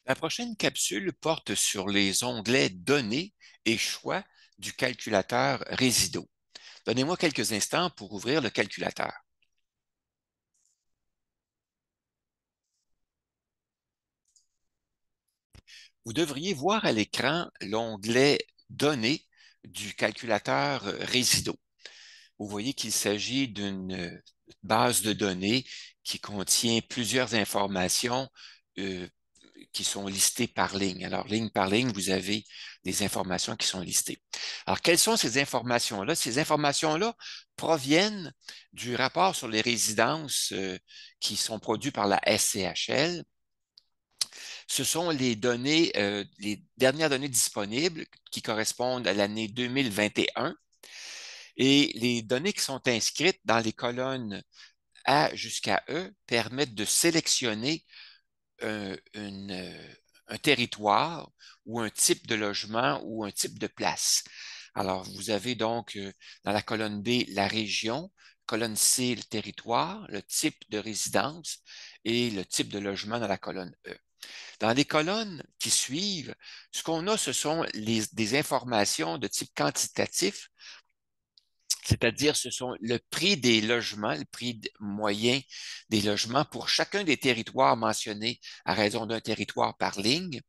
La prochaine capsule porte sur les onglets Données et choix du calculateur Résido. Donnez-moi quelques instants pour ouvrir le calculateur. Vous devriez voir à l'écran l'onglet Données du calculateur Résido. Vous voyez qu'il s'agit d'une base de données qui contient plusieurs informations euh, qui sont listées par ligne. Alors, ligne par ligne, vous avez des informations qui sont listées. Alors, quelles sont ces informations-là? Ces informations-là proviennent du rapport sur les résidences qui sont produits par la SCHL. Ce sont les données, les dernières données disponibles qui correspondent à l'année 2021 et les données qui sont inscrites dans les colonnes A jusqu'à E permettent de sélectionner un territoire ou un type de logement ou un type de place. Alors, vous avez donc dans la colonne B la région, colonne C le territoire, le type de résidence et le type de logement dans la colonne E. Dans les colonnes qui suivent, ce qu'on a, ce sont des informations de type quantitatif, c'est-à-dire ce sont le prix des logements, le prix moyen des logements pour chacun des territoires mentionnés à raison d'un territoire par ligne.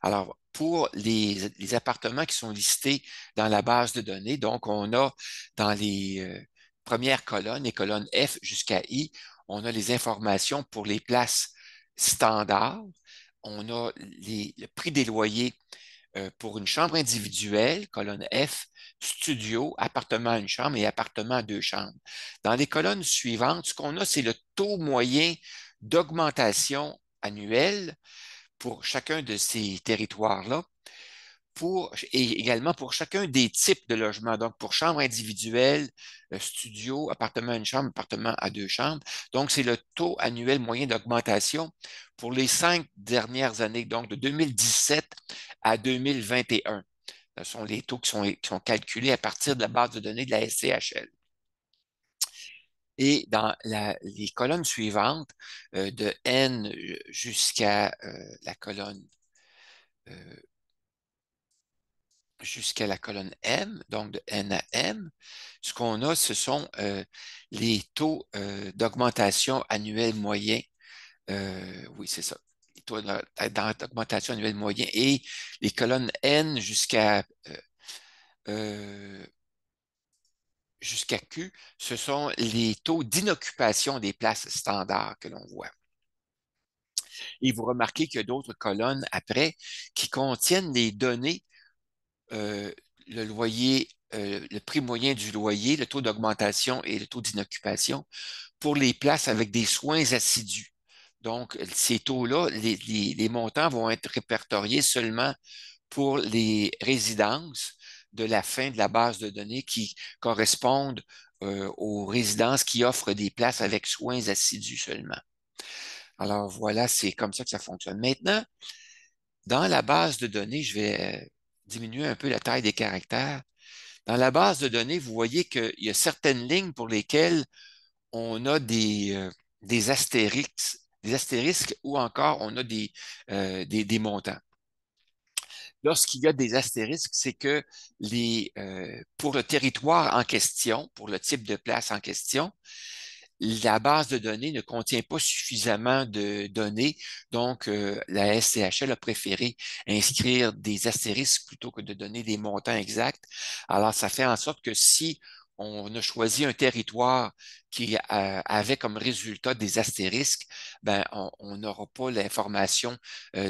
Alors, pour les appartements qui sont listés dans la base de données, donc on a dans les premières colonnes, les colonnes F jusqu'à I, on a les informations pour les places standards, on a le prix des loyers pour une chambre individuelle, colonne F, studio, appartement à une chambre et appartement à deux chambres. Dans les colonnes suivantes, ce qu'on a, c'est le taux moyen d'augmentation annuelle pour chacun de ces territoires-là, et également pour chacun des types de logements. Donc, pour chambre individuelle, studio, appartement à une chambre, appartement à deux chambres. Donc, c'est le taux annuel moyen d'augmentation pour les 5 dernières années, donc de 2017 à 2021. Ce sont les taux qui sont calculés à partir de la base de données de la SCHL. Et dans les colonnes suivantes, de N jusqu'à la colonne euh, jusqu'à la colonne M, donc de N à M, ce qu'on a, ce sont les taux d'augmentation annuelle moyen. Oui, c'est ça. Les taux d'augmentation annuelle moyen et les colonnes N euh, jusqu'à Q, ce sont les taux d'inoccupation des places standards que l'on voit. Et vous remarquez qu'il y a d'autres colonnes après qui contiennent les données euh, le loyer, le prix moyen du loyer, le taux d'augmentation et le taux d'inoccupation pour les places avec des soins assidus. Donc, ces taux-là, les montants vont être répertoriés seulement pour les résidences de la fin de la base de données qui correspondent aux résidences qui offrent des places avec soins assidus seulement. Alors voilà, c'est comme ça que ça fonctionne. Maintenant, dans la base de données, je vais diminuer un peu la taille des caractères. Dans la base de données, vous voyez qu'il y a certaines lignes pour lesquelles on a des astérisques ou encore on a des montants. Lorsqu'il y a des astérisques, c'est que pour le territoire en question, pour le type de place en question, la base de données ne contient pas suffisamment de données, donc la SCHL a préféré inscrire des astérisques plutôt que de donner des montants exacts. Alors, ça fait en sorte que si on a choisi un territoire qui avait comme résultat des astérisques, ben, on n'aura pas l'information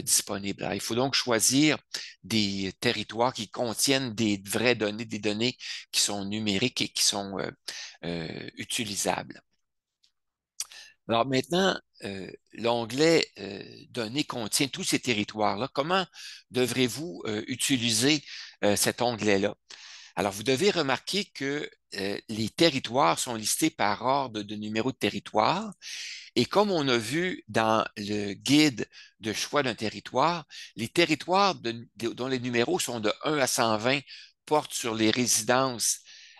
disponible. Alors, il faut donc choisir des territoires qui contiennent des vraies données, des données qui sont numériques et qui sont utilisables. Alors maintenant, l'onglet Données contient tous ces territoires-là. Comment devrez-vous utiliser cet onglet-là? Alors, vous devez remarquer que les territoires sont listés par ordre de numéro de territoire. Et comme on a vu dans le guide de choix d'un territoire, les territoires dont les numéros sont de 1 à 120 portent sur les résidences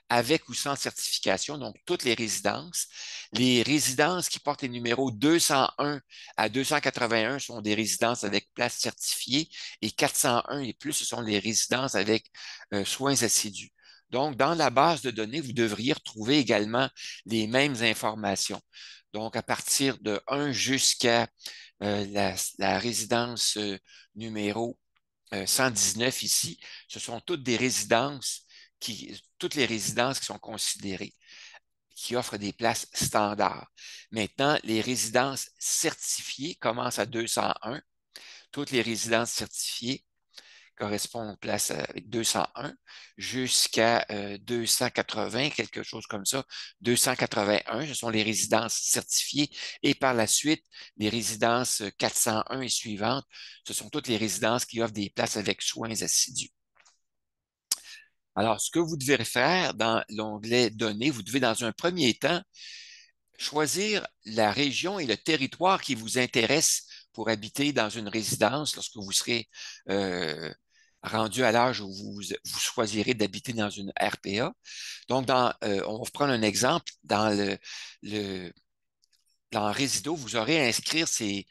avec ou sans certification, donc toutes les résidences. Les résidences qui portent les numéros 201 à 281 sont des résidences avec place certifiée et 401 et plus, ce sont les résidences avec soins assidus. Donc, dans la base de données, vous devriez retrouver également les mêmes informations. Donc, à partir de 1 jusqu'à la résidence numéro 119 ici, ce sont toutes les résidences qui sont considérées, qui offrent des places standards. Maintenant, les résidences certifiées commencent à 201. Toutes les résidences certifiées correspondent aux places avec 201 jusqu'à 280, quelque chose comme ça. 281, ce sont les résidences certifiées. Et par la suite, les résidences 401 et suivantes, ce sont toutes les résidences qui offrent des places avec soins assidus. Alors, ce que vous devez faire dans l'onglet Données, vous devez dans un premier temps choisir la région et le territoire qui vous intéresse pour habiter dans une résidence lorsque vous serez rendu à l'âge où vous choisirez d'habiter dans une RPA. Donc, on va prendre un exemple. Le, dans Résido, vous aurez à inscrire ces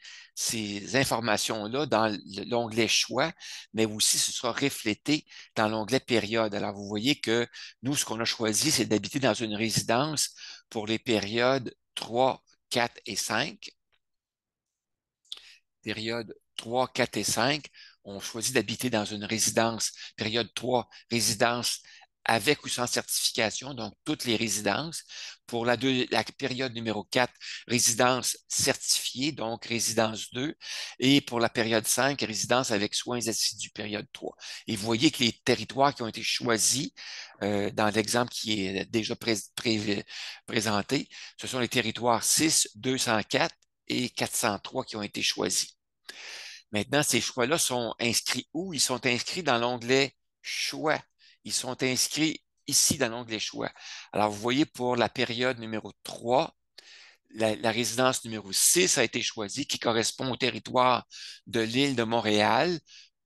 informations-là dans l'onglet Choix, mais aussi ce sera reflété dans l'onglet Période. Alors, vous voyez que nous, ce qu'on a choisi, c'est d'habiter dans une résidence pour les périodes 3, 4 et 5. Période 3, 4 et 5, on choisit d'habiter dans une résidence. Période 3, résidence avec ou sans certification, donc toutes les résidences. Pour la période numéro 4, résidence certifiée, donc résidence 2. Et pour la période 5, résidence avec soins assidus, période 3. Et vous voyez que les territoires qui ont été choisis dans l'exemple qui est déjà présenté, ce sont les territoires 6, 204 et 403 qui ont été choisis. Maintenant, ces choix-là sont inscrits où? Ils sont inscrits dans l'onglet Choix. Ils sont inscrits ici dans l'onglet Choix. Alors, vous voyez, pour la période numéro 3, la résidence numéro 6 a été choisie, qui correspond au territoire de l'île de Montréal,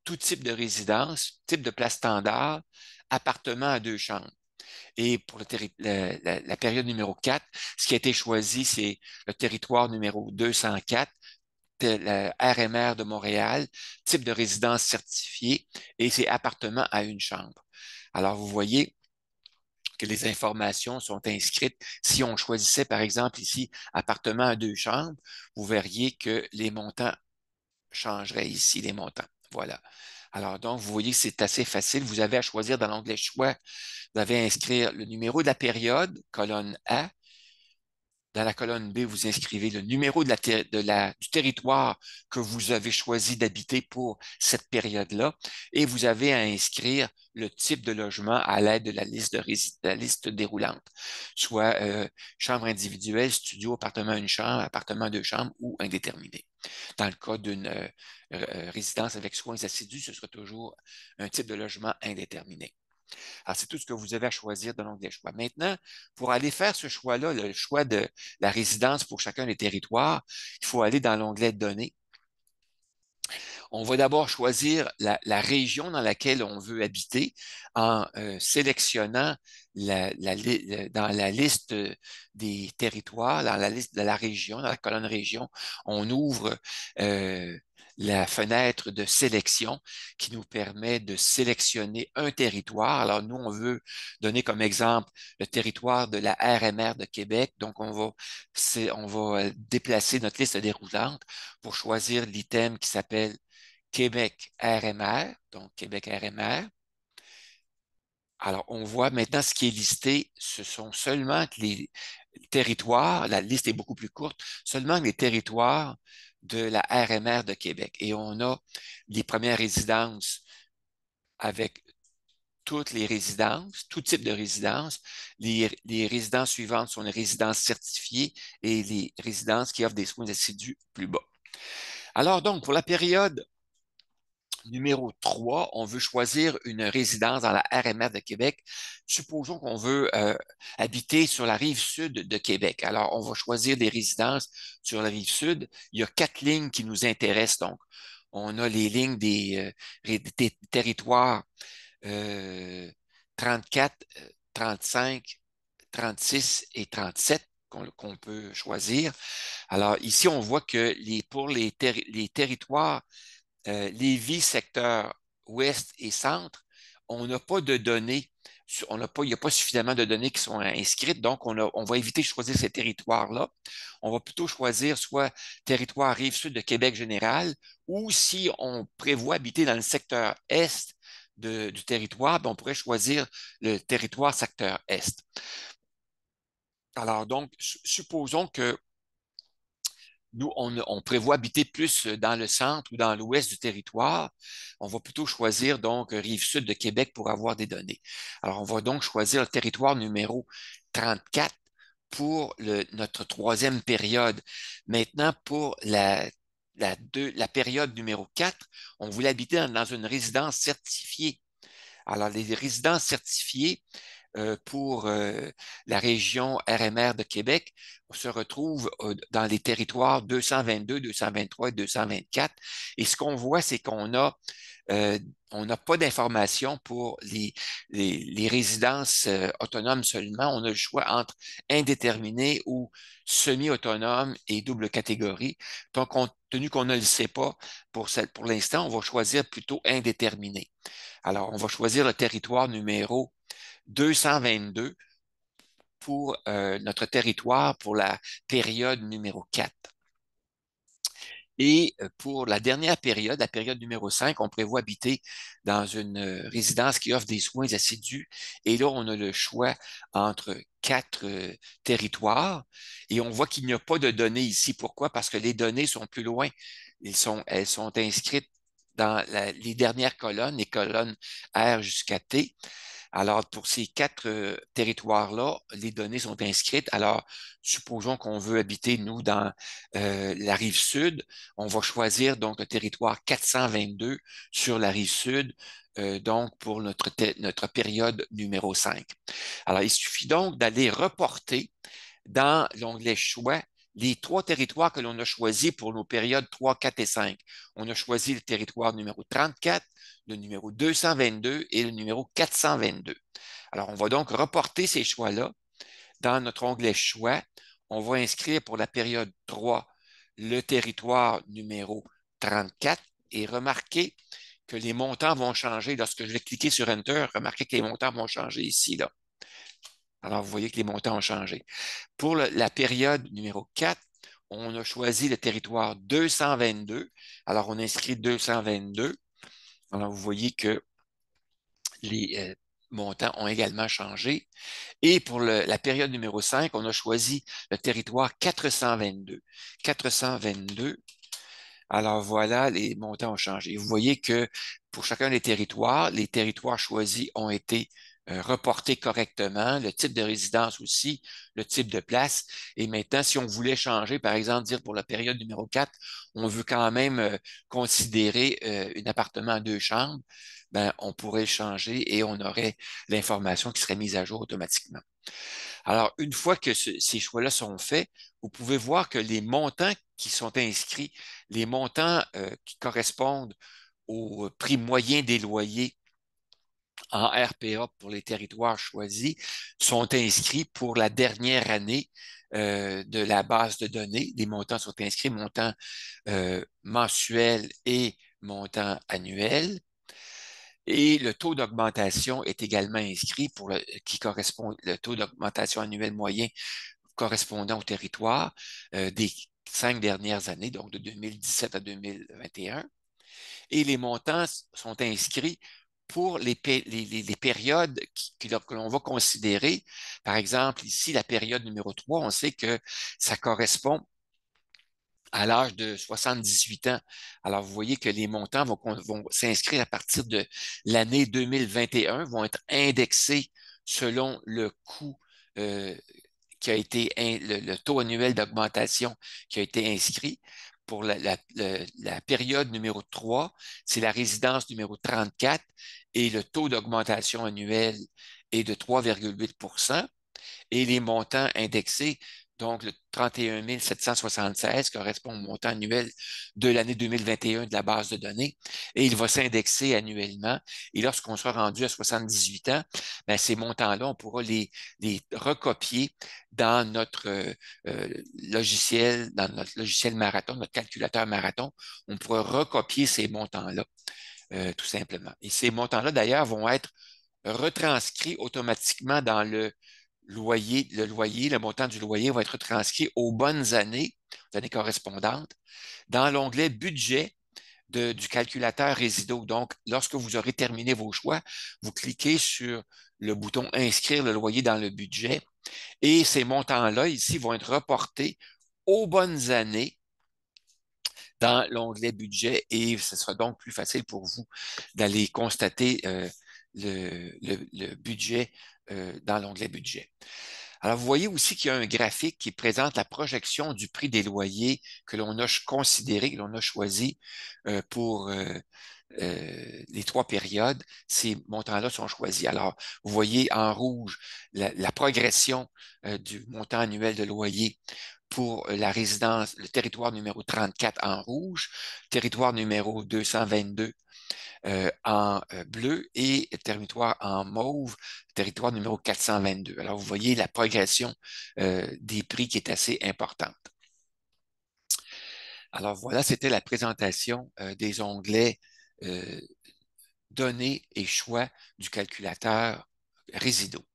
tout type de résidence, type de place standard, appartement à 2 chambres. Et pour la période numéro 4, ce qui a été choisi, c'est le territoire numéro 204, la RMR de Montréal, type de résidence certifiée, et c'est appartement à 1 chambre. Alors, vous voyez que les informations sont inscrites. Si on choisissait, par exemple, ici, appartement à 2 chambres, vous verriez que les montants changeraient ici, les montants. Voilà. Alors, donc, vous voyez que c'est assez facile. Vous avez à choisir dans l'onglet Choix. Vous avez à inscrire le numéro de la période, colonne A. Dans la colonne B, vous inscrivez le numéro du territoire que vous avez choisi d'habiter pour cette période-là et vous avez à inscrire le type de logement à l'aide de la liste déroulante, soit chambre individuelle, studio, appartement une chambre, appartement deux chambres ou indéterminé. Dans le cas d'une résidence avec soins assidus, ce sera toujours un type de logement indéterminé. Alors, c'est tout ce que vous avez à choisir dans l'onglet choix. Maintenant, pour aller faire ce choix-là, le choix de la résidence pour chacun des territoires, il faut aller dans l'onglet données. On va d'abord choisir la région dans laquelle on veut habiter en sélectionnant dans la liste des territoires, dans la liste de la région, dans la colonne région, on ouvre la fenêtre de sélection qui nous permet de sélectionner un territoire. Alors, nous, on veut donner comme exemple le territoire de la RMR de Québec. Donc, on va déplacer notre liste déroulante pour choisir l'item qui s'appelle Québec RMR, donc Québec RMR. Alors, on voit maintenant ce qui est listé, ce sont seulement les territoires, la liste est beaucoup plus courte, seulement les territoires de la RMR de Québec. Et on a les premières résidences avec toutes les résidences, tout type de résidences. Les résidences suivantes sont les résidences certifiées et les résidences qui offrent des soins assidus plus bas. Alors donc, pour la période numéro 3, on veut choisir une résidence dans la RMR de Québec. Supposons qu'on veut habiter sur la rive sud de Québec. Alors, on va choisir des résidences sur la rive sud. Il y a 4 lignes qui nous intéressent. Donc, on a les lignes des territoires 34, 35, 36 et 37 qu'on peut choisir. Alors, ici, on voit que pour les territoires Lévis, secteur ouest et centre, on n'a pas de données. Il n'y a pas suffisamment de données qui sont inscrites, donc on va éviter de choisir ces territoires-là. On va plutôt choisir soit territoire Rive-Sud de Québec général, ou si on prévoit habiter dans le secteur est du territoire, ben, on pourrait choisir le territoire secteur est. Alors donc, supposons que nous, on prévoit habiter plus dans le centre ou dans l'ouest du territoire. On va plutôt choisir donc Rive-Sud de Québec pour avoir des données. Alors, on va donc choisir le territoire numéro 34 pour notre troisième période. Maintenant, pour la période numéro 4, on voulait habiter dans une résidence certifiée. Alors, les résidences certifiées, pour la région RMR de Québec se retrouve dans les territoires 222, 223 et 224. Et ce qu'on voit, c'est on n'a pas d'informations pour les résidences autonomes seulement. On a le choix entre indéterminé ou semi-autonome et double catégorie. Donc, compte tenu qu'on ne le sait pas pour l'instant, on va choisir plutôt indéterminé. Alors, on va choisir le territoire numéro 222 pour notre territoire pour la période numéro 4. Et pour la dernière période, la période numéro 5, on prévoit habiter dans une résidence qui offre des soins assidus. Et là, on a le choix entre quatre territoires. Et on voit qu'il n'y a pas de données ici. Pourquoi? Parce que les données sont plus loin. Elles sont inscrites dans les dernières colonnes, les colonnes R jusqu'à T. Alors, pour ces quatre territoires-là, les données sont inscrites. Alors, supposons qu'on veut habiter, nous, dans la rive sud. On va choisir donc le territoire 422 sur la rive sud, donc pour notre période numéro 5. Alors, il suffit donc d'aller reporter dans l'onglet choix les trois territoires que l'on a choisis pour nos périodes 3, 4 et 5. On a choisi le territoire numéro 34, le numéro 222 et le numéro 422. Alors, on va donc reporter ces choix-là dans notre onglet choix. On va inscrire pour la période 3 le territoire numéro 34 et remarquez que les montants vont changer. Lorsque je vais cliquer sur Enter, remarquez que les montants vont changer ici, là. Alors, vous voyez que les montants ont changé. Pour la période numéro 4, on a choisi le territoire 222. Alors, on inscrit 222. Alors, vous voyez que les montants ont également changé. Et pour la période numéro 5, on a choisi le territoire 422. 422. Alors voilà, les montants ont changé. Vous voyez que pour chacun des territoires, les territoires choisis ont été reportés correctement, le type de résidence aussi, le type de place. Et maintenant, si on voulait changer, par exemple, dire pour la période numéro 4, on veut quand même considérer un appartement à 2 chambres, ben, on pourrait le changer et on aurait l'information qui serait mise à jour automatiquement. Alors, une fois que ces choix-là sont faits, vous pouvez voir que les montants qui sont inscrits, les montants qui correspondent au prix moyen des loyers en RPA pour les territoires choisis sont inscrits pour la dernière année de la base de données. Les montants sont inscrits, montants mensuels et montants annuels. Et le taux d'augmentation est également inscrit qui correspond le taux d'augmentation annuel moyen correspondant au territoire des 5 dernières années, donc de 2017 à 2021. Et les montants sont inscrits pour les périodes que l'on va considérer. Par exemple, ici, la période numéro 3, on sait que ça correspond à l'âge de 78 ans. Alors, vous voyez que les montants vont s'inscrire à partir de l'année 2021, vont être indexés selon le coût qui a été le taux annuel d'augmentation qui a été inscrit. Pour la période numéro 3, c'est la résidence numéro 34 et le taux d'augmentation annuel est de 3,8 et les montants indexés Donc, le 31 776 correspond au montant annuel de l'année 2021 de la base de données et il va s'indexer annuellement. Et lorsqu'on sera rendu à 78 ans, bien, ces montants-là, on pourra les recopier dans notre logiciel, dans notre logiciel Marathon, notre calculateur Marathon. On pourra recopier ces montants-là, tout simplement. Et ces montants-là, d'ailleurs, vont être retranscrits automatiquement dans le montant du loyer va être retranscrit aux bonnes années, aux années correspondantes, dans l'onglet budget du calculateur Résido. Donc, lorsque vous aurez terminé vos choix, vous cliquez sur le bouton Inscrire le loyer dans le budget et ces montants-là, ici, vont être reportés aux bonnes années dans l'onglet budget et ce sera donc plus facile pour vous d'aller constater le budget dans l'onglet budget. Alors, vous voyez aussi qu'il y a un graphique qui présente la projection du prix des loyers que l'on a considéré, que l'on a choisi pour les 3 périodes. Ces montants-là sont choisis. Alors, vous voyez en rouge la progression du montant annuel de loyer pour la résidence, le territoire numéro 34 en rouge, territoire numéro 222 en bleu et territoire en mauve, territoire numéro 422. Alors, vous voyez la progression des prix qui est assez importante. Alors, voilà, c'était la présentation des onglets données et choix du calculateur Résido.